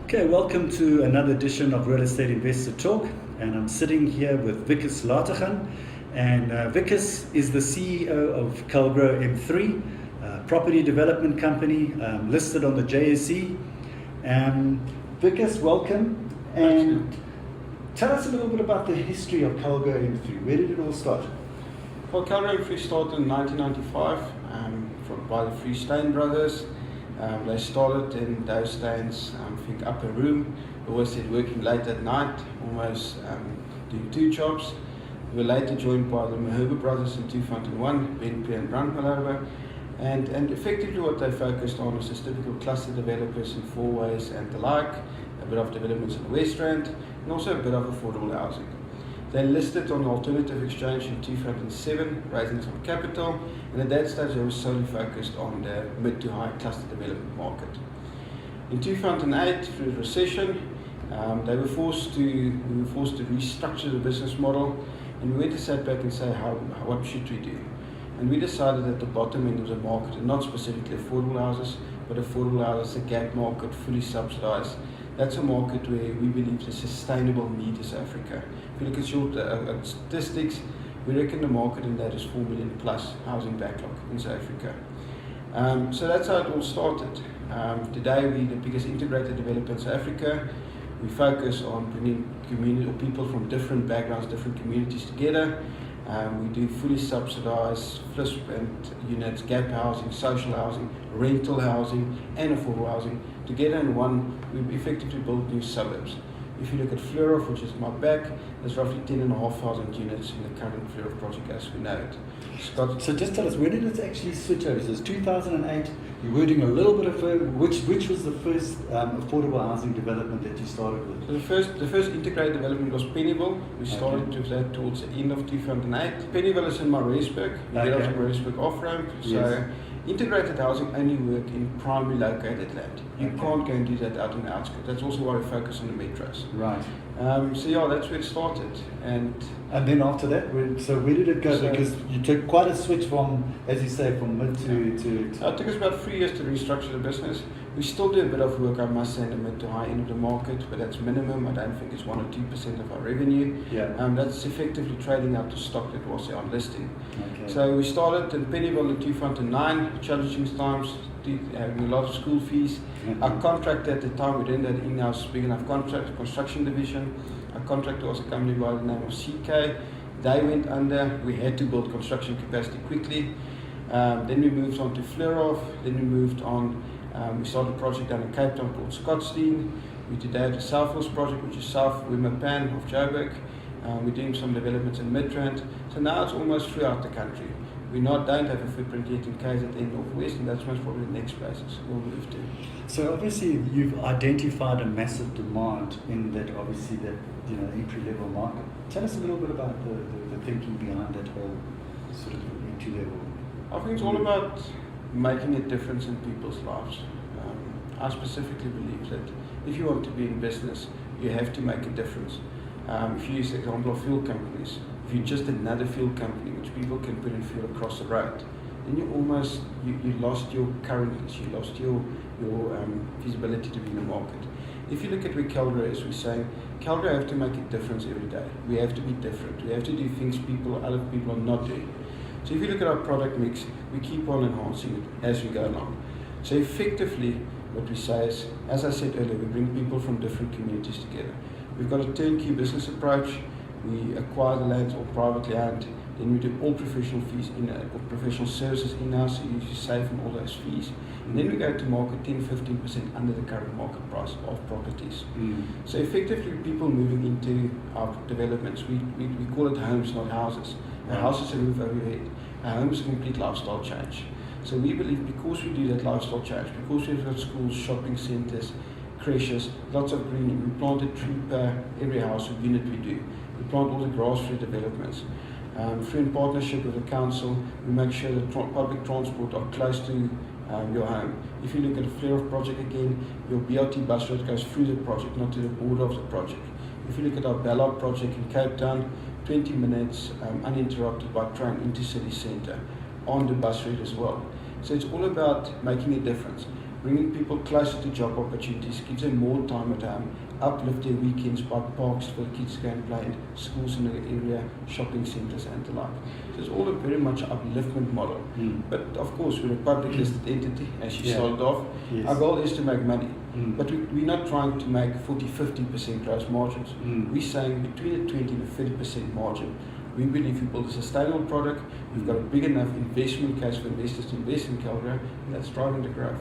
Okay, welcome to another edition of Real Estate Investor Talk, and I'm sitting here with Wikus Lategan, and Wikus is the CEO of Calgro M3, a property development company listed on the JSE. Wikus, welcome, and tell us a little bit about the history of Calgro M3. Where did it all start? Well, Calgro M3 started in 1995 by the three Stain brothers. They started in those days, I think, upper room. We always said working late at night, almost doing two jobs. We were later joined by the Mahurba brothers in 2001, BNP and Brandmaloba. And effectively what they focused on was just typical cluster developers in four ways and the like, a bit of developments in the West Rand, and also a bit of affordable housing. They listed on the alternative exchange in 2007, raising some capital, and at that stage they were solely focused on the mid to high cluster development market. In 2008, through the recession, we were forced to restructure the business model, and we went to sit back and say, what should we do? And we decided at the bottom end of the market, and not specifically affordable houses, but affordable houses, a gap market, fully subsidised. That's a market where we believe the sustainable need is Africa. If you look at short statistics, we reckon the market in that is 4 million plus housing backlog in South Africa. So that's how it all started. Today we're the biggest integrated developer in South Africa. We focus on bringing community or people from different backgrounds, different communities together. We do fully subsidised FLISP and units, gap housing, social housing, rental housing and affordable housing. Together in one, we effectively build new suburbs. If you look at Fleurhof, which is my back, there's roughly 10,500 units in the current Fleurhof project as we know it. So just tell us, when did it actually switch over? So it's 2008, you were doing a little bit of, which was the first affordable housing development that you started with? So the first integrated development was Pennyville. We started with that towards the end of 2008. Pennyville is in Maritzburg. We get off the Maritzburg off-ramp. So yes. Integrated housing only work in primarily located land. You can't go and do that out in the outskirts. That's also why we focus on the metros. Right. So yeah, that's where it started. And then after that, where did it go? Because you took quite a switch from, as you say, from mid to it took us about 3 years to restructure the business. We still do a bit of work, I must say, in the mid to high end of the market, but that's minimum. I don't think it's 1 or 2% of our revenue. Yeah. That's effectively trading out the stock that was on listing. Okay. So we started in Pennyville in 2009, challenging times, having a lot of school fees. Mm-hmm. Our contractor at the time, we didn't have an in-house big enough construction division. Our contractor was a company by the name of CK. They went under. We had to build construction capacity quickly. Then we moved on to Fleurhof. Then we moved on. We started a project down in Cape Town called Scottsdene. We today have the South Hills project, which is South Wimmerpan of Joburg. We're doing some developments in Midrand. So now it's almost throughout the country. We don't have a footprint yet in KZN Northwest, and that's most probably the next places we'll move to. So obviously you've identified a massive demand in that, obviously, that entry level market. Tell us a little bit about the thinking behind that whole sort of entry level. I think it's all about making a difference in people's lives. I specifically believe that if you want to be in business, you have to make a difference. If you use the example of fuel companies, if you're just another fuel company which people can put in fuel across the road, then you lost your currentness, you lost your feasibility to be in the market. If you look at where Calgro is, we're saying Calgro have to make a difference every day. We have to be different. We have to do things other people are not doing. So if you look at our product mix, we keep on enhancing it as we go along. So effectively, what we say is, as I said earlier, we bring people from different communities together. We've got a turnkey business approach. We acquire the lands all privately owned. Then we do all professional fees or professional services in-house, so you save on all those fees. And then we go to market 10-15% under the current market price of properties. So effectively, people moving into our developments, we call it homes, not houses. A house is a roof over your head. A home is a complete lifestyle change. So we believe because we do that lifestyle change, because we've got schools, shopping centres, creches, lots of greening, we plant a tree per every house or unit we do. We plant all the grass-free developments. Through in partnership with the council, we make sure that public transport are close to your home. If you look at the Fleurhof project again, your BRT bus route goes through the project, not to the border of the project. If you look at our Ballard project in Cape Town, 20 minutes uninterrupted by train into city centre, on the bus route as well. So it's all about making a difference. bringing people closer to job opportunities, gives them more time at home, uplift their weekends by parks for the kids to go and play in, schools in the area, shopping centres and the like. So it's all a very much upliftment model. But of course, we're a public listed entity, as you started off. Yes. Our goal is to make money, but we're not trying to make 40-50% gross margins. We're saying between a 20 to 30% margin. We believe if you build a sustainable product, we've got a big enough investment case for investors to invest in Calgro, and that's driving the growth.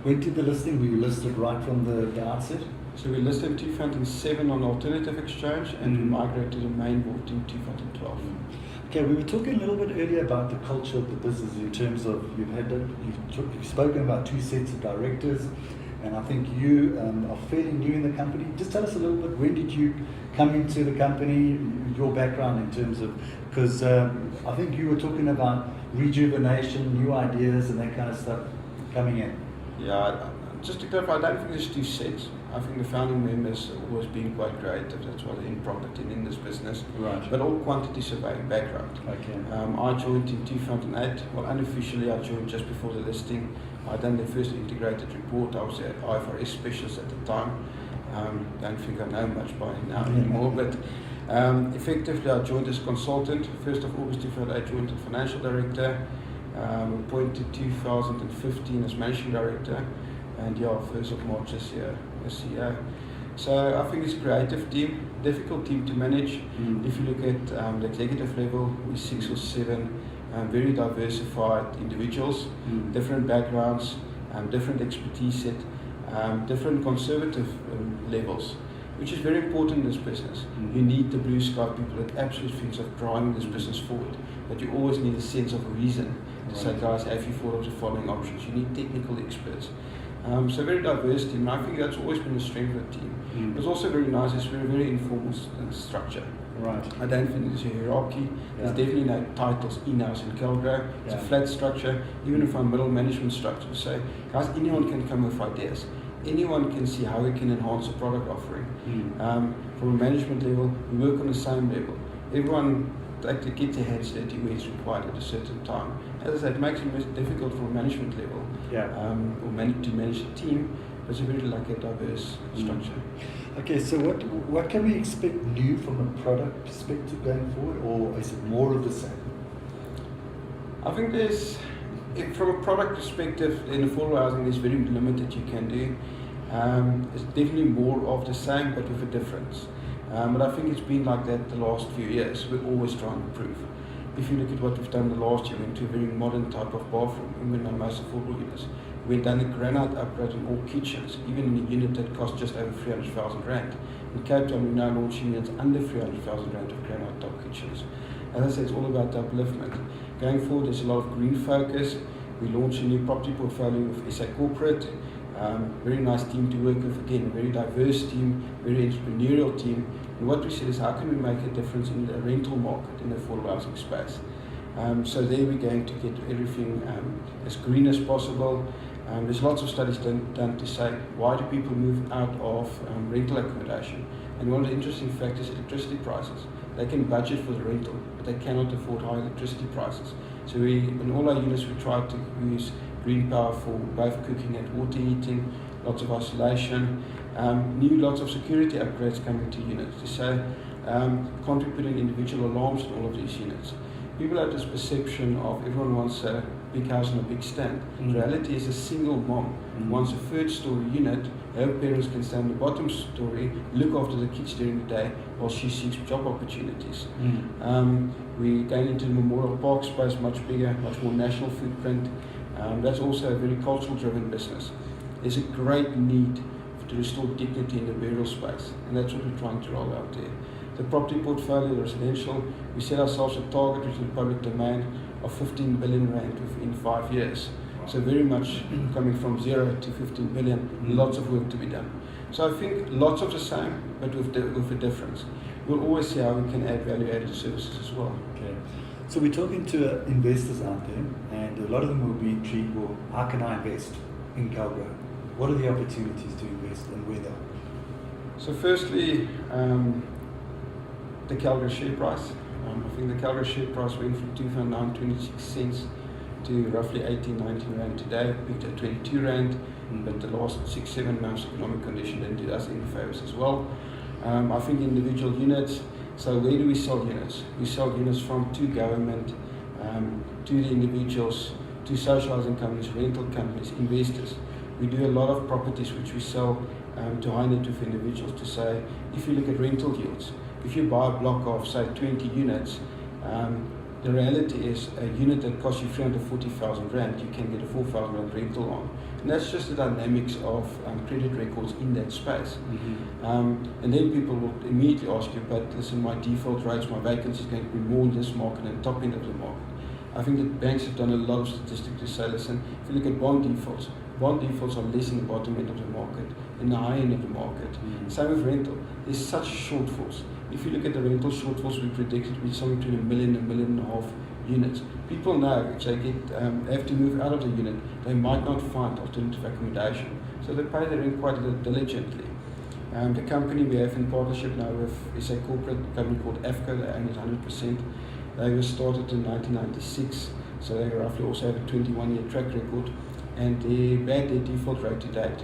When did the listing? Were you listed right from the outset? So we listed in 2007 on Alternative Exchange, and we migrated to the main board in 2012. Okay, we were talking a little bit earlier about the culture of the business in terms of you've spoken about 2 sets of directors, and I think you are fairly new in the company. Just tell us a little bit, when did you come into the company, your background in terms of, because I think you were talking about rejuvenation, new ideas and that kind of stuff coming in. Yeah, just to clarify, I don't think there's 2 sets. I think the founding members have always been quite creative. That's why they're in property and in this business. Right. But all quantity surveying background. Okay. I joined in 2008. Well, unofficially, I joined just before the listing. I done the first integrated report. I was the IFRS specialist at the time. Don't think I know much by now anymore, but effectively I joined as consultant. 1st of August 2008, I joined as financial director. Appointed 2015 as managing director, and 1st of March this year as CEO. So I think it's a creative team, difficult team to manage. If you look at the executive level, we're 6 or 7 very diversified individuals, different backgrounds, different expertise set, different conservative levels, which is very important in this business. You need the blue sky people that absolutely thinks of driving this business forward, but you always need a sense of reason to say, guys, have you thought of the following options? You need technical experts. So very diverse team, and I think that's always been a strength of the team. It's also very nice, it's very informal structure. Right. I don't think there's a hierarchy. There's definitely no titles in-house in Calgro. It's a flat structure. Even if our middle management structure, say, guys, anyone can come with ideas. Anyone can see how we can enhance a product offering. From a management level, we work on the same level. Everyone like to get their hands dirty where it's required at a certain time. As I said, it makes it difficult from a management level to manage the team, but it's a very like a diverse structure. Okay, so what can we expect new from a product perspective going forward, or is it more of the same? I think from a product perspective, in affordable housing, there's very limited you can do. It's definitely more of the same, but with a difference. But I think it's been like that the last few years. We're always trying to improve. If you look at what we've done the last year, we went to a very modern type of bathroom, even in our most affordable units. We've done a granite upgrade on all kitchens, even in a unit that cost just over 300,000 rand. In Cape Town, we're now launching units under 300,000 rand of granite top kitchens. As I said, it's all about the upliftment. Going forward, there's a lot of green focus. We launched a new property portfolio with SA Corporate. Very nice team to work with, again, very diverse team, very entrepreneurial team. And what we said is, how can we make a difference in the rental market, in the affordable housing space? So there we're going to get everything as green as possible. There's lots of studies done to say, why do people move out of rental accommodation? And one of the interesting factors is electricity prices. They can budget for the rental, but they cannot afford high electricity prices. So in all our units, we try to use green power for both cooking and water heating, lots of isolation, lots of security upgrades coming to units to say, can't we put in individual alarms in all of these units? People have this perception of everyone wants a big house and a big stand. The reality is a single mom wants a 3rd story unit. Her parents can stay on the bottom story, look after the kids during the day while she seeks job opportunities. We're going into the Memorial Park space, much bigger, much more national footprint. That's also a very cultural driven business. There's a great need to restore dignity in the burial space, and that's what we're trying to roll out there. The property portfolio, the residential, we set ourselves a target within the public domain of 15 billion rand within 5 years. So very much coming from 0 to 15 billion, lots of work to be done. So I think lots of the same, but with a difference. We'll always see how we can add value-added services as well. Okay. So we're talking to investors out there, and a lot of them will be intrigued, well, how can I invest in Calgro? What are the opportunities to invest and where they are? So firstly, the Calgro share price. I think the Calgro share price went from 2009, 26 cents to roughly 18, 19 rand today, peaked at 22 rand, but the last 6-7 months economic condition didn't do us any favors as well. I think individual units, so where do we sell units? We sell units to government, to the individuals, to socializing companies, rental companies, investors. We do a lot of properties which we sell to high net worth individuals to say, if you look at rental yields, if you buy a block of say 20 units, the reality is a unit that costs you 340,000 rand, you can get a 4,000 rand rental on. And that's just the dynamics of credit records in that space. And then people will immediately ask you, but listen, my default rates, my vacancy is going to be more in this market and top end of the market. I think that banks have done a lot of statistics to say, listen, if you look at bond defaults are less in the bottom end of the market, in the high end of the market. Same with rental. There's such shortfalls. If you look at the rental shortfalls, we predicted to be somewhere between 1 million and 1.5 million units. People know if they have to move out of the unit, they might not find alternative accommodation. So they pay their rent quite diligently. The company we have in partnership now with is a corporate company called AFCO. They own it 100%. They were started in 1996, so they roughly also have a 21-year track record. And their bad debt default rate to date,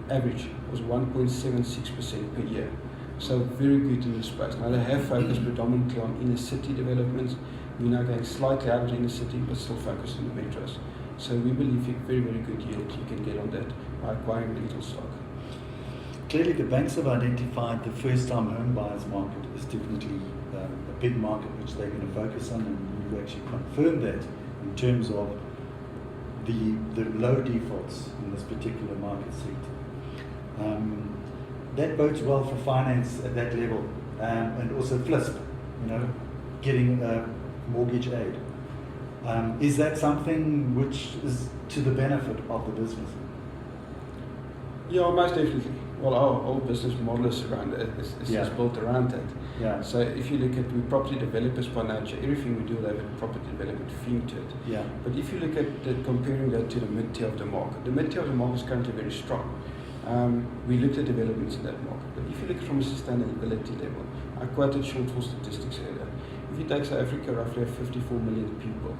average, was 1.76% per year. So very good in this space. Now they have focused predominantly on inner city developments. We're now going slightly out of the inner city, but still focused on the metros. So we believe very, very good yield you can get on that by acquiring rental stock. Clearly the banks have identified the first-time home buyers market as definitely a big market which they're going to focus on, and you've actually confirmed that in terms of the low defaults in this particular market sector. That bodes well for finance at that level, and also FLISP, getting mortgage aid. Is that something which is to the benefit of the business? Yeah, most definitely. Well, our whole business model is around it. It's built around that. Yeah. So if you look at, we're property developers by nature. Everything we do will have a property development theme to it. Yeah. But if you look at comparing that to the mid-tier of the market is currently very strong. We looked at developments in that market. But if you look from a sustainability level, I quoted shortfall statistics earlier. If you take South Africa, roughly have 54 million people.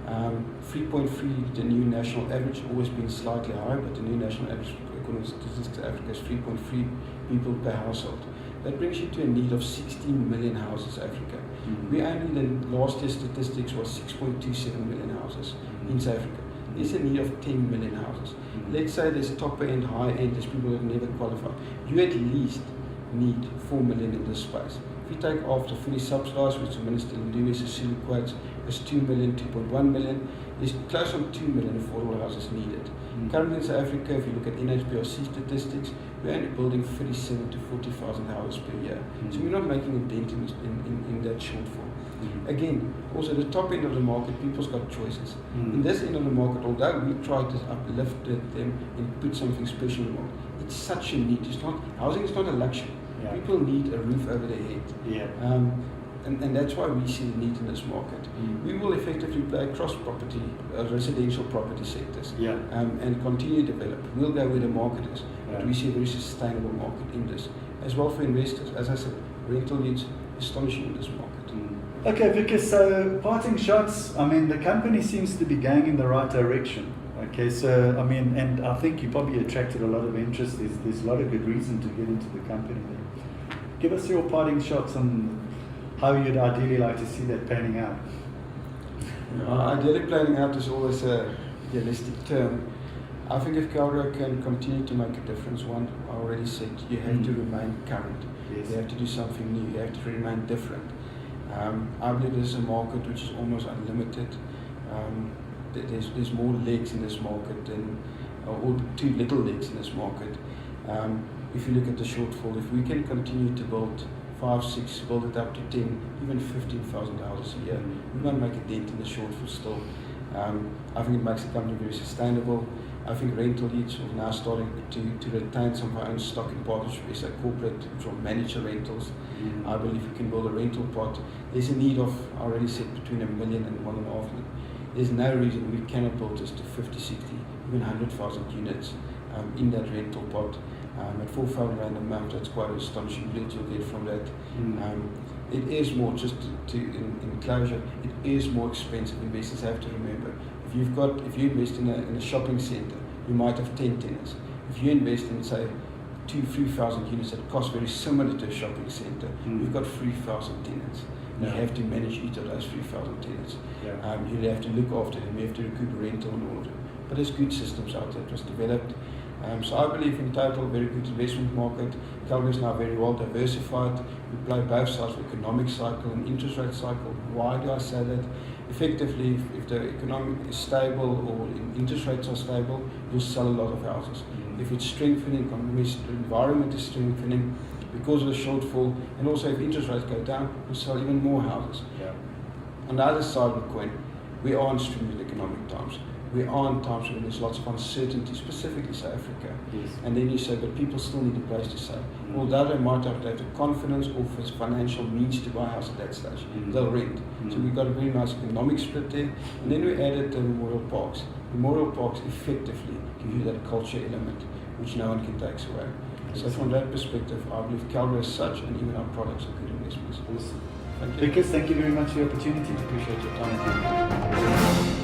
3.3, the new national average, always been slightly higher, but the new national average according to statistics South Africa is 3.3 people per household. That brings you to a need of 16 million houses in Africa. We only, the last year's statistics was 6.27 million houses in South Africa. There's a need of 10 million houses. Let's say there's top end, high end, there's people that never qualify. You at least need 4 million in this space. If you take after fully subsidised, which the Minister Lewis Sisulu quotes as 2 million, 2.1 million, there's close on 2 million affordable houses needed. Currently in South Africa, if you look at NHBRC statistics, we're only building 37 to 40,000 houses per year. So we're not making a dent in that shortfall. Again, also the top end of the market, people's got choices. In this end of the market, although we try to uplift them and put something special in the market, it's such a need. Housing is not a luxury. Yeah. People need a roof over their head. Yeah. And that's why we see the need in this market. We will effectively play across property, residential property sectors, and continue to develop. We'll go where the market is, but we see a very sustainable market in this. As well for investors, as I said, rental yields astonishing in this market. Okay, Wikus, so parting shots, the company seems to be going in the right direction. Okay, so, and I think you probably attracted a lot of interest. There's a lot of good reason to get into the company there. Give us your parting shots on how you'd ideally like to see that panning out. Ideally planning out is always a realistic term. I think if Calgro can continue to make a difference, one, I already said, you have to remain current. Yes. You have to do something new. You have to remain different. I believe this is a market which is almost unlimited. There's more legs in this market than, or too little legs in this market. If you look at the shortfall, if we can continue to build 5, 6, build it up to 10, even 15,000 houses a year, we won't make a dent in the shortfall still. I think it makes the company very sustainable. I think rental yields are now starting to retain some of our own stock in partnership with a corporate which will manage the rentals. I believe we can build a rental pot. There's a need of, I already said, between 1 million and 1.5 million. There's no reason we cannot build this to 50, 60, even 100,000 units in that rental pot. At 4,000 rand a month, that's quite an astonishing yield you'll get from that. It is more, just in closure, it is more expensive. Investors have to remember, If you invest in a shopping centre, you might have 10 tenants. If you invest in, say, 2,000-3,000 units that cost very similar to a shopping centre, you've got 3,000 tenants. You have to manage each of those 3,000 tenants. You have to look after them, you have to recoup rental and all of it. But there's good systems out there. It was developed. So I believe in total, very good investment market. Calgro is now very well diversified. We play both sides of the economic cycle and interest rate cycle. Why do I say that? Effectively, if the economy is stable or interest rates are stable, you'll sell a lot of houses. If it's strengthening, the environment is strengthening because of the shortfall, and also if interest rates go down, you'll sell even more houses. On the other side of the coin, we are in stringent economic times. We are in times when there's lots of uncertainty, specifically South Africa. And then you say, but people still need a place to stay. Although they might have to have the confidence or financial means to buy a house at that stage, they'll rent. So we've got a very nice economic split there. And then we added the memorial parks. Memorial parks effectively give you that culture element, which no one can take away. So from that perspective, I believe Calgro as such, and even our products are good investments. Awesome. Thank you. Wikus, thank you very much for the opportunity. Appreciate your time.